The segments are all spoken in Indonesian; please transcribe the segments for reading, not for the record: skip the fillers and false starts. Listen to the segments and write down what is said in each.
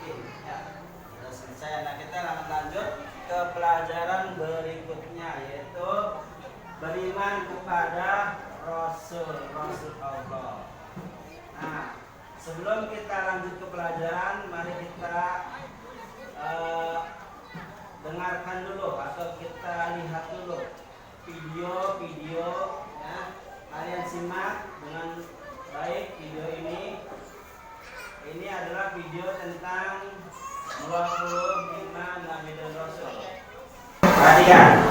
Ya, sudah selesai. Nah, kita akan lanjut ke pelajaran berikutnya, yaitu beriman kepada Rasul Allah. Nah, sebelum kita lanjut ke pelajaran, mari kita dengarkan dulu atau kita lihat dulu video-video ya. Kalian simak dengan baik video ini. Ini adalah video tentang 25 Nabi dan Rasul. Perhatikan.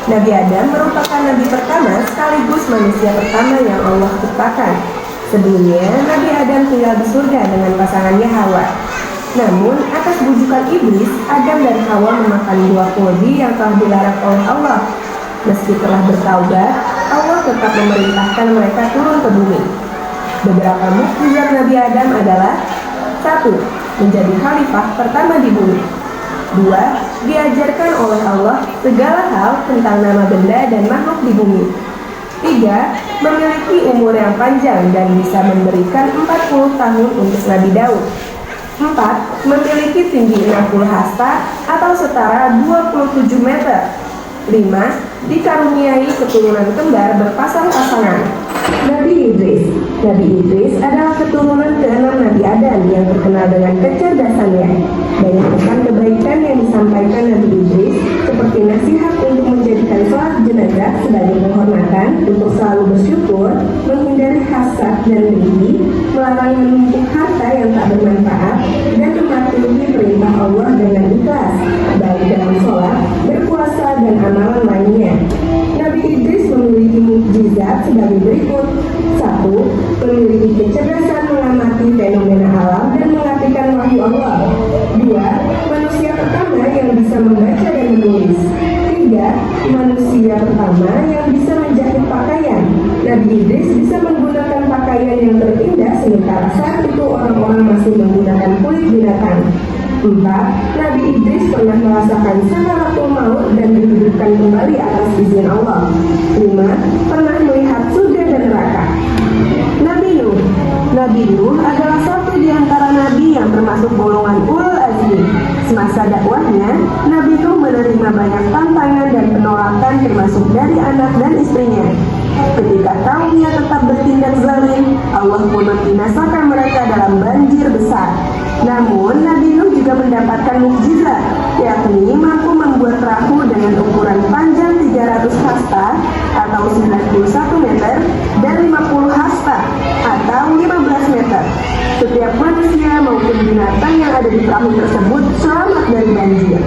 Nabi Adam merupakan nabi pertama sekaligus manusia pertama yang Allah ciptakan. Sebelumnya, Nabi Adam tinggal di surga dengan pasangannya Hawa. Namun, atas bujukan iblis, Adam dan Hawa memakan buah kodi yang telah dilarang oleh Allah. Meski telah bertaubat, Allah tetap memerintahkan mereka turun ke bumi. Beberapa mukjizat Nabi Adam adalah: 1. Menjadi khalifah pertama di bumi. 2. Diajarkan oleh Allah segala hal tentang nama benda dan makhluk di bumi. 3. Memiliki umur yang panjang dan bisa memberikan 40 tahun untuk Nabi Daud. 4. Memiliki tinggi 60 hasta atau setara 27 meter. 5. Dikaruniai keturunan kembar berpasang-pasangan. Nabi Idris adalah keturunan ke-6 Nabi Adam yang terkenal dengan kecerdasannya. Banyak pesan kebaikan yang disampaikan Nabi Idris, seperti nasihat untuk menjadikan sholat jenazah sebagai penghormatan, untuk selalu bersyukur, menghindari hasad dan dengki, melarang menumpuk harta yang tak bermanfaat, dan mematuhi perintah Allah dengan ikhlas, baik dalam sholat, berpuasa, dan amalan lainnya. Nabi Idris memiliki mukjizat sebagai berikut. 1. Memiliki kecerdasan mengamati fenomena alam dan mengartikan wahyu Allah. 2. Manusia pertama yang bisa membaca dan menulis. 3. Manusia pertama yang bisa menjahit pakaian. Nabi Idris bisa menggunakan pakaian yang terindah, sementara saat itu orang-orang masih menggunakan kulit binatang. 4. Nabi Idris pernah merasakan sakaratul maut dan dihidupkan kembali atas izin Allah. 5. Pernah melihat surga dan neraka. Nabi Nuh adalah satu di antara nabi yang termasuk golongan ulul azmi. Semasa dakwahnya, Nabi Nuh menerima banyak tantangan dan penolakan termasuk dari anak dan istrinya. Ketika kaumnya tetap bertindak zalim, Allah pun membinasakan mereka dalam banjir besar. Namun, Nabi Nuh juga mendapatkan mukjizat, yakni mampu membuat perahu dengan ukuran panjang 300 hasta atau 91 meter dan 50 hasta atau 15 meter. Setiap manusia maupun binatang yang ada di perahu tersebut selamat dari banjir.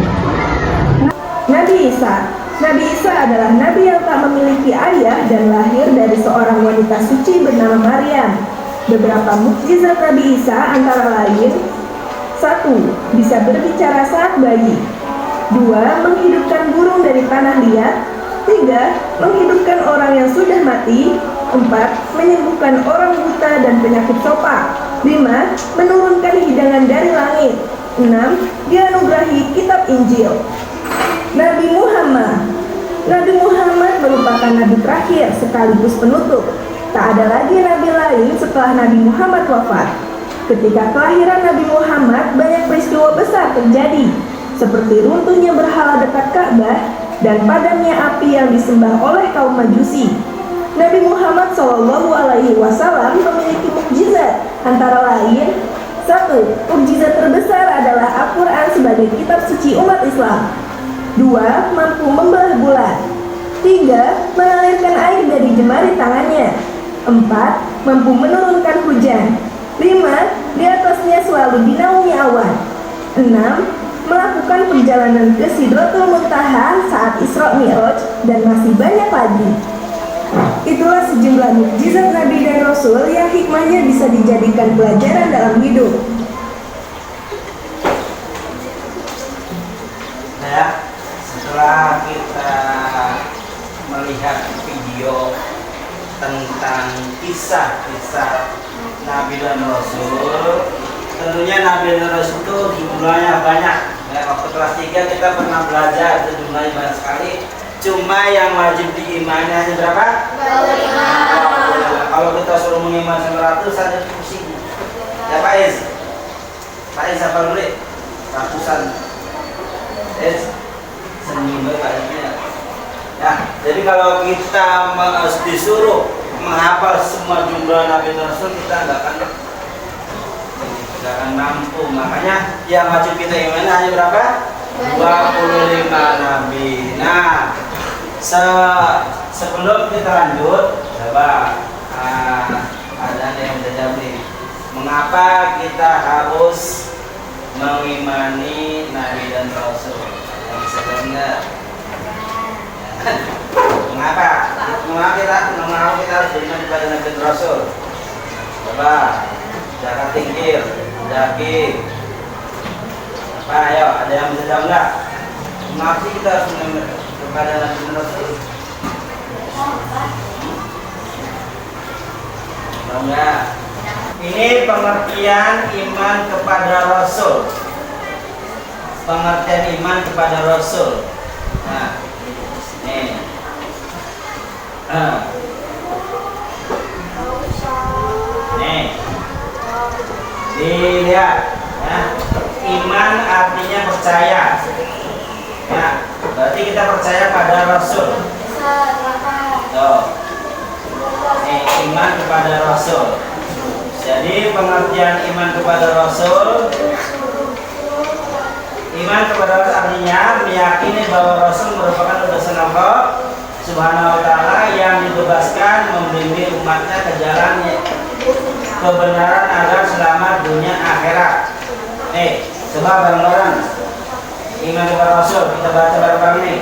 Nabi Isa adalah nabi yang tak memiliki ayah dan lahir dari seorang wanita suci bernama Maryam. Beberapa mukjizat Nabi Isa antara lain: 1. Bisa berbicara saat bayi. 2. Menghidupkan burung dari tanah liat. 3. Menghidupkan orang yang sudah mati. 4. Menyembuhkan orang buta dan penyakit sopak. 5. Menurunkan hidangan dari langit. 6. Dianugerahi kitab Injil. Nabi Muhammad merupakan nabi terakhir sekaligus penutup. Tak ada lagi nabi lain setelah Nabi Muhammad wafat. Ketika kelahiran Nabi Muhammad, banyak peristiwa besar terjadi, seperti runtuhnya berhala dekat Ka'bah dan padamnya api yang disembah oleh kaum Majusi. Nabi Muhammad SAW memiliki mukjizat, antara lain: 1. Mukjizat terbesar adalah Al-Quran sebagai kitab suci umat Islam. 2. Mampu membelah bulan. 3. Mengalirkan air dari jemari tangannya. 4. Mampu menurunkan hujan. 5. Di atasnya selalu dinaungi awan. 6. Melakukan perjalanan ke Sidratul Muntaha saat Isra Mi'raj, dan masih banyak lagi. Itulah sejumlah mukjizat Nabi dan Rasul yang hikmahnya bisa dijadikan pelajaran dalam hidup. Setelah kita melihat video tentang kisah-kisah Nabi dan Rasul, tentunya Nabi dan Rasul itu jumlahnya banyak. Waktu kelas 3 kita pernah belajar, itu jumlahnya banyak sekali. Cuma yang wajib diimani hanya berapa? 25. Kalau kita suruh mengiman 100 ada pusing. Ya Pak Is? paling siapa murid ratusan seni bacanya. Ya, jadi kalau kita disuruh menghafal semua jumlah Nabi dan Rasul, kita nggak akan mampu. Makanya yang wajib kita imani hanya berapa? 25 Nabi. Nah, sebelum kita lanjut, coba ada yang bisa jawab nih. Mengapa kita harus mengimani Nabi dan Rasul? Yang bisa jawab enggak? Mengapa kita harus beriman kepada Nabi dan Rasul? Coba, Jaka Tingkir, Jaki. Apa? Ayo, ada yang bisa jawab enggak? Mengapa sih kita harus beriman kepada Nabi dan Rasul? Tahu enggak? Ini pengertian iman kepada Rasul. Pengertian iman kepada Rasul. Nah, nih. Nih. Dilihat, ya. Iman artinya percaya. Ya, berarti kita percaya pada Rasul. Tuh. Nih, iman kepada Rasul. Jadi pengertian iman kepada Rasul, iman kepada Rasul artinya meyakini bahwa Rasul merupakan utusan Allah Subhanahu wa Ta'ala yang ditugaskan membimbing umatnya ke jalan kebenaran agar selamat dunia akhirat. Coba bareng-bareng iman kepada Rasul, kita baca bareng-bareng nih.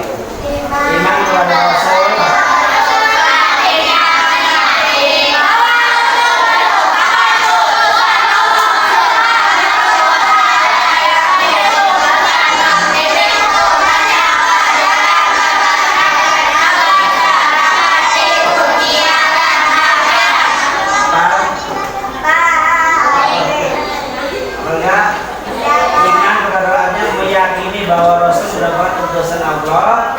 Iman kepada Rasul. Bahwa Rasul sudah buat utusan Allah,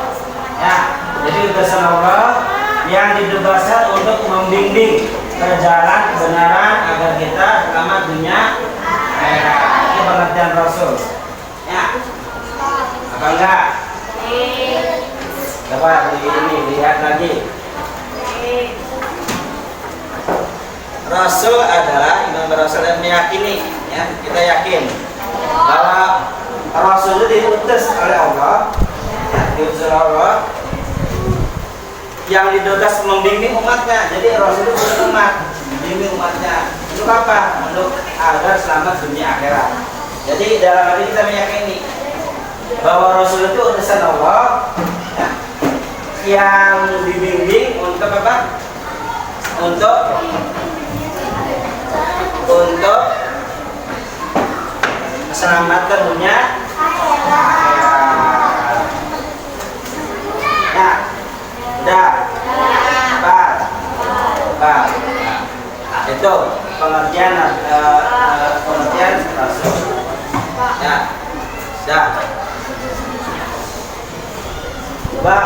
ya. Jadi utusan Allah yang ditugaskan untuk membimbing ke jalan kebenaran agar kita selamat dunia akhirat. Itu pengertian Rasul. Ya. Apa enggak? Coba ini lihat lagi. Rasul adalah imam Rasul yang meyakini, ya. Kita yakin bahwa Rasul itu diutus oleh Allah, ya, diutus oleh Allah yang ditugas membimbing umatnya. Jadi Rasul itu bukan umat, membimbing umatnya. Untuk apa? Untuk agar selamat dunia akhirat. Jadi dalam hal ini kita meyakini bahwa Rasul itu utusan Allah, ya, yang dibimbing untuk apa? Untuk keselamatan dunia akhirat. Ya, udah. Pak. Itu pengertian Rasul. Ya, dah. Coba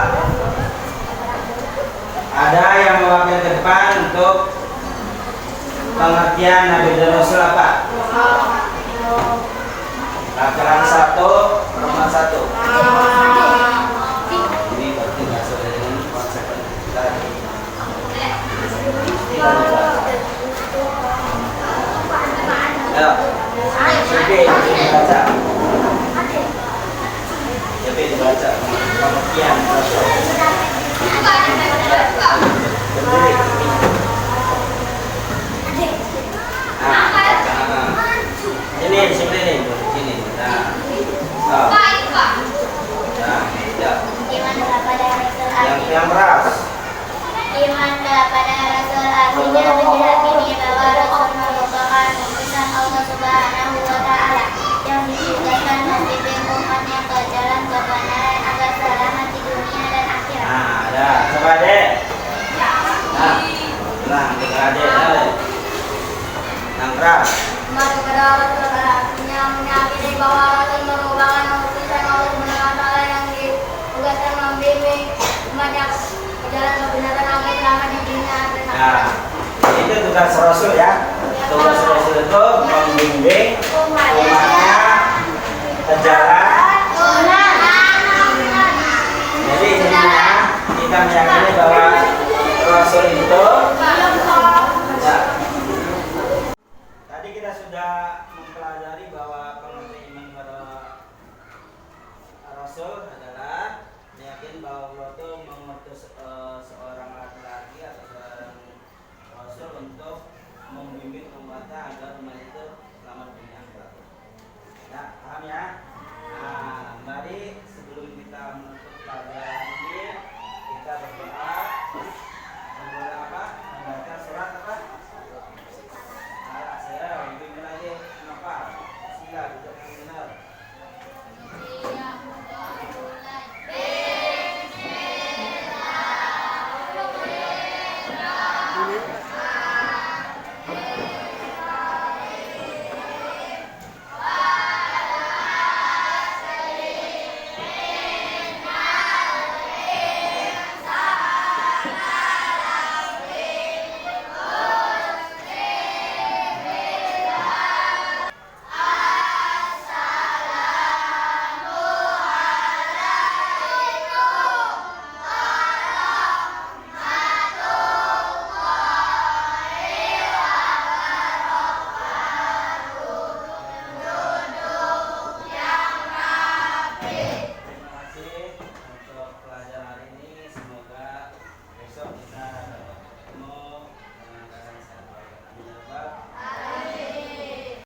ada yang mewakili ke depan untuk pengertian Nabi dan Rasul apa? Laki-laki 1, perempuan 1. Ini berarti nggak sesuai dengan konsep tadi. Ayo, Coba dibaca. Coba dibaca pengertian Rasul. Ini seperti ini. Yang keras. Iman kepada Rasul artinya meyakini bahwa Rasul merupakan utusan Allah Subhanahu wa Ta'ala yang ditugaskan membimbing umatnya ke jalan kebenaran agar selamat di dunia dan akhirat. Nah, ada. Coba deh. Nah, kita ada. Yang keras. Iman kepada Rasul artinya meyakini bahwa Rasul merupakan utusan Allah Subhanahu wa Ta'ala yang ditugaskan membimbing umatnya ke jalan kebenaran agar selamat di dunia dan akhirat. Nah, itu tugas Rasul ya. Tugas Rasul itu membimbing umatnya